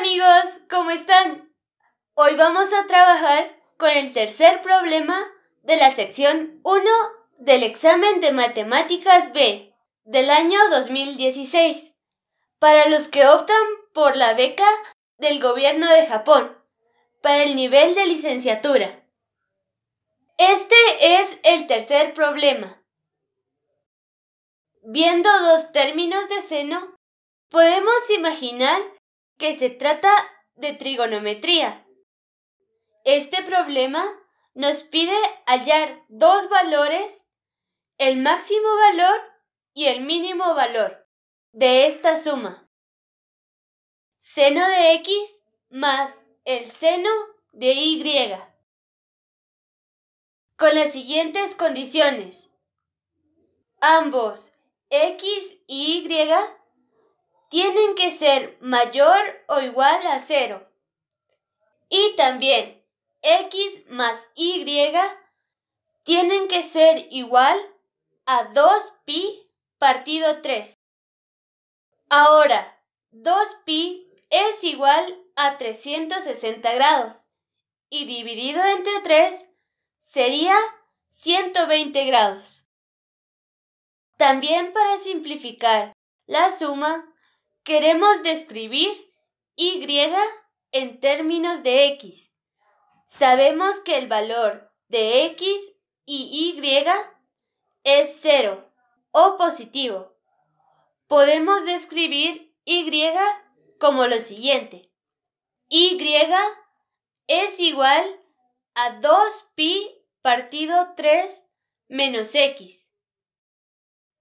amigos, ¿cómo están? Hoy vamos a trabajar con el tercer problema de la sección 1 del examen de Matemáticas B del año 2016, para los que optan por la beca del gobierno de Japón para el nivel de licenciatura. Este es el tercer problema. Viendo dos términos de seno, podemos imaginar que se trata de trigonometría. Este problema nos pide hallar dos valores, el máximo valor y el mínimo valor de esta suma. Seno de x más el seno de y. Con las siguientes condiciones. Ambos x y y tienen que ser mayor o igual a 0. Y también x más y tienen que ser igual a 2pi partido 3. Ahora, 2pi es igual a 360 grados y dividido entre 3 sería 120 grados. También para simplificar la suma, queremos describir y en términos de x. Sabemos que el valor de x y y es 0 o positivo. Podemos describir y como lo siguiente. Y es igual a 2pi partido 3 menos x.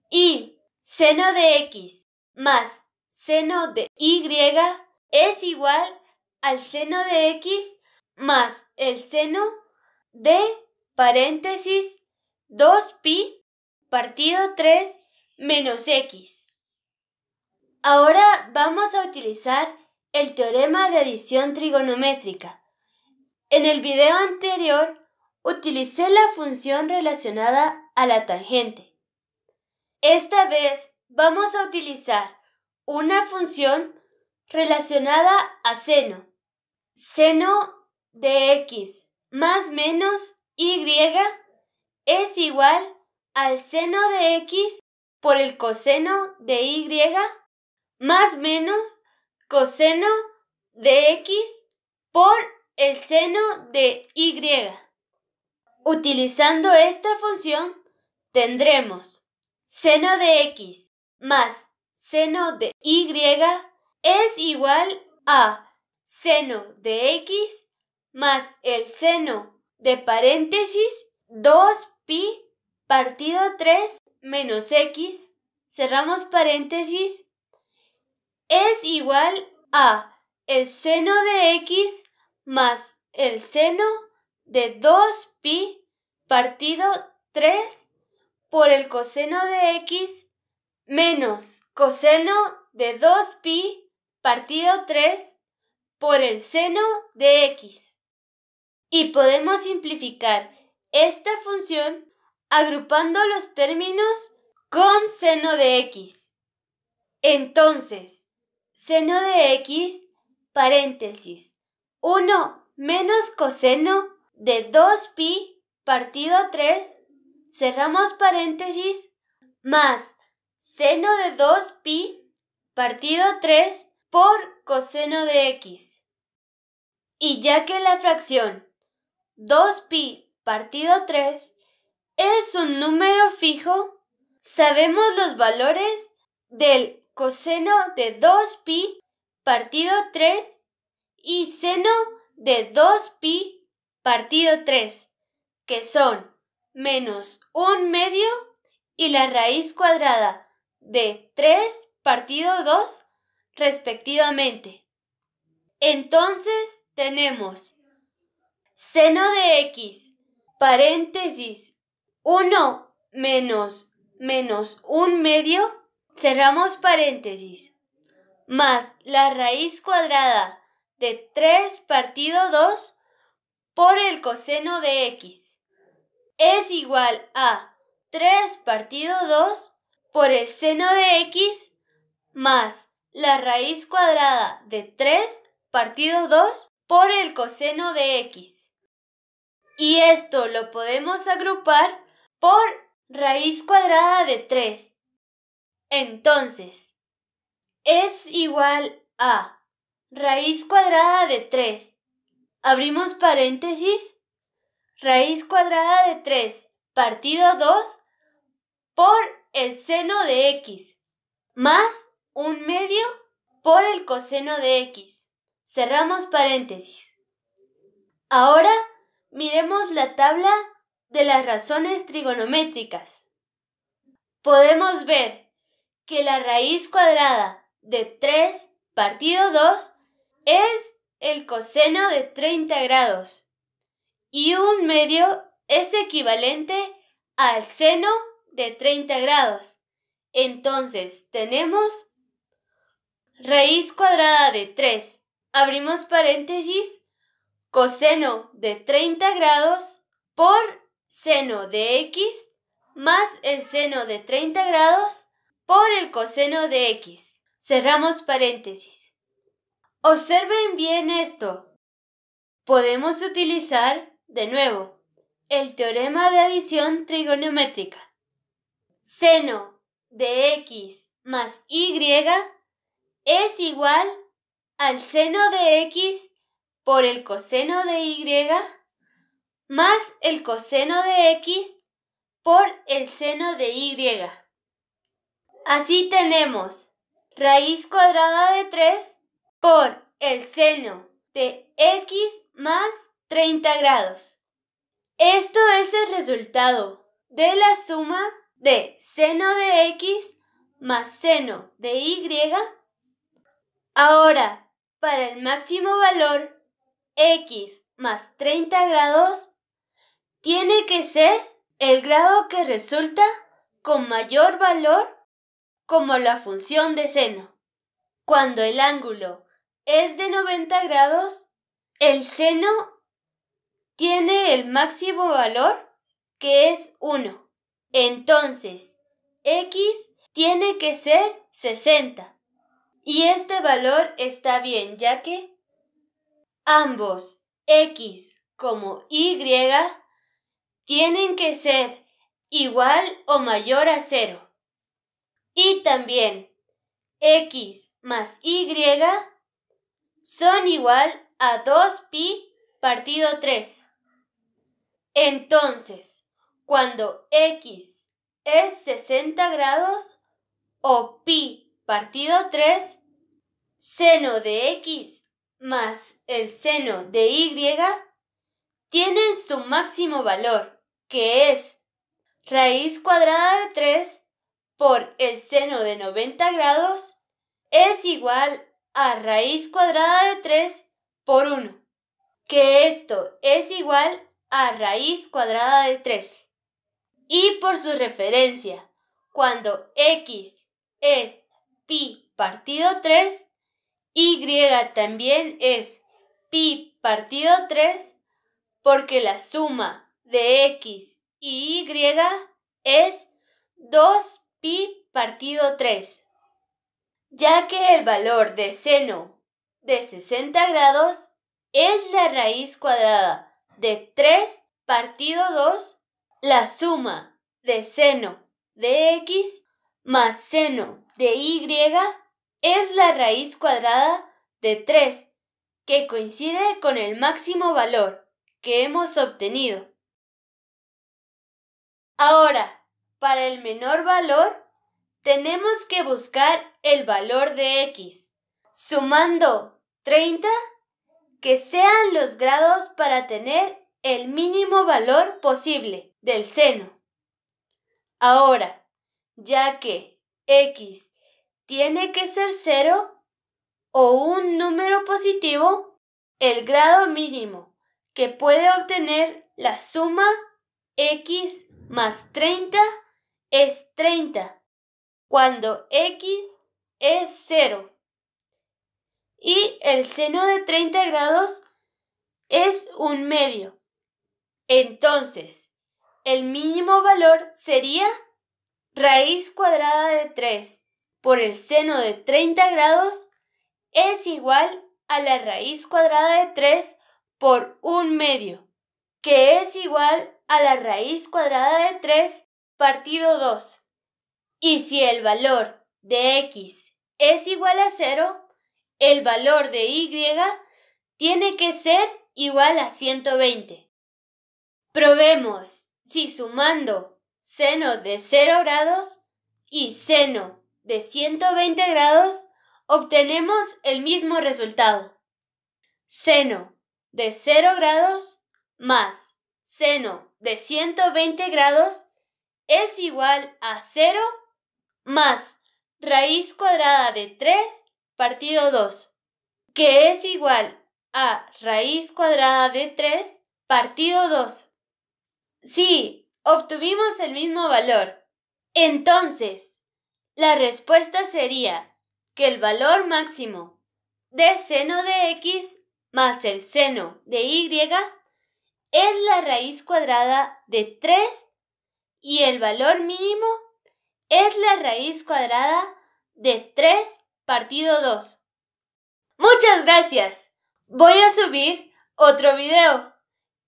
Y seno de x más seno de y es igual al seno de x más el seno de paréntesis 2pi partido 3 menos x. Ahora vamos a utilizar el teorema de adición trigonométrica. En el video anterior utilicé la función relacionada a la tangente. Esta vez vamos a utilizar una función relacionada a seno. Seno de x más menos y es igual al seno de x por el coseno de y más menos coseno de x por el seno de y. Utilizando esta función tendremos seno de x más seno de y es igual a seno de x más el seno de paréntesis 2pi partido 3 menos x, cerramos paréntesis, es igual a el seno de x más el seno de 2pi partido 3 por el coseno de x menos coseno de 2pi partido 3 por el seno de x. Y podemos simplificar esta función agrupando los términos con seno de x. Entonces, seno de x, paréntesis, 1 menos coseno de 2pi partido 3, cerramos paréntesis, más seno de 2pi partido 3 por coseno de x. Y ya que la fracción 2pi partido 3 es un número fijo, sabemos los valores del coseno de 2pi partido 3 y seno de 2pi partido 3, que son menos 1/2 y la raíz cuadrada de 3 partido 2 respectivamente. Entonces tenemos seno de x, paréntesis, 1 menos 1/2, cerramos paréntesis, más la raíz cuadrada de 3 partido 2 por el coseno de x es igual a 3 partido 2 por el seno de x más la raíz cuadrada de 3 partido 2 por el coseno de x. Y esto lo podemos agrupar por raíz cuadrada de 3. Entonces, es igual a raíz cuadrada de 3. Abrimos paréntesis. Raíz cuadrada de 3 partido 2 por el seno de x más 1/2 por el coseno de x. Cerramos paréntesis. Ahora miremos la tabla de las razones trigonométricas. Podemos ver que la raíz cuadrada de 3 partido 2 es el coseno de 30 grados y 1/2 es equivalente al seno de 30 grados. Entonces tenemos raíz cuadrada de 3, abrimos paréntesis, coseno de 30 grados por seno de x más el seno de 30 grados por el coseno de x. Cerramos paréntesis. Observen bien esto. Podemos utilizar de nuevo el teorema de adición trigonométrica. Seno de x más y es igual al seno de x por el coseno de y más el coseno de x por el seno de y. Así tenemos raíz cuadrada de 3 por el seno de x más 30 grados. Esto es el resultado de la suma de seno de x más seno de y. Ahora, para el máximo valor, x más 30 grados tiene que ser el grado que resulta con mayor valor como la función de seno. Cuando el ángulo es de 90 grados, el seno tiene el máximo valor que es 1. Entonces, x tiene que ser 60. Y este valor está bien, ya que ambos x como y tienen que ser igual o mayor a 0. Y también x más y son igual a 2pi partido 3. Entonces, cuando x es 60 grados o pi partido 3, seno de x más el seno de y tienen su máximo valor, que es raíz cuadrada de 3 por el seno de 90 grados es igual a raíz cuadrada de 3 por 1, que esto es igual a raíz cuadrada de 3. Y por su referencia, cuando x es pi partido 3, y también es pi partido 3 porque la suma de x y y es 2pi partido 3, ya que el valor de seno de 60 grados es la raíz cuadrada de 3 partido 2, la suma de seno de x más seno de y es la raíz cuadrada de 3, que coincide con el máximo valor que hemos obtenido. Ahora, para el menor valor, tenemos que buscar el valor de x, sumando 30, que sean los grados para tener el mínimo valor posible del seno. Ahora, ya que x tiene que ser 0 o un número positivo, el grado mínimo que puede obtener la suma x más 30 es 30, cuando x es 0. Y el seno de 30 grados es 1/2. Entonces, el mínimo valor sería raíz cuadrada de 3 por el seno de 30 grados es igual a la raíz cuadrada de 3 por 1/2, que es igual a la raíz cuadrada de 3 partido 2. Y si el valor de x es igual a 0, el valor de y tiene que ser igual a 120. Probemos si sumando seno de 0 grados y seno de 120 grados obtenemos el mismo resultado. Seno de 0 grados más seno de 120 grados es igual a 0 más raíz cuadrada de 3 partido 2, que es igual a raíz cuadrada de 3 partido 2. Sí, obtuvimos el mismo valor. Entonces, la respuesta sería que el valor máximo de seno de x más el seno de y es la raíz cuadrada de 3 y el valor mínimo es la raíz cuadrada de 3 partido 2. ¡Muchas gracias! Voy a subir otro video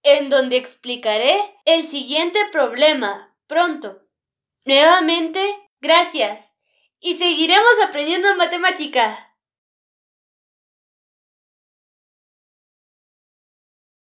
en donde explicaré el siguiente problema pronto. Nuevamente, gracias y seguiremos aprendiendo matemática.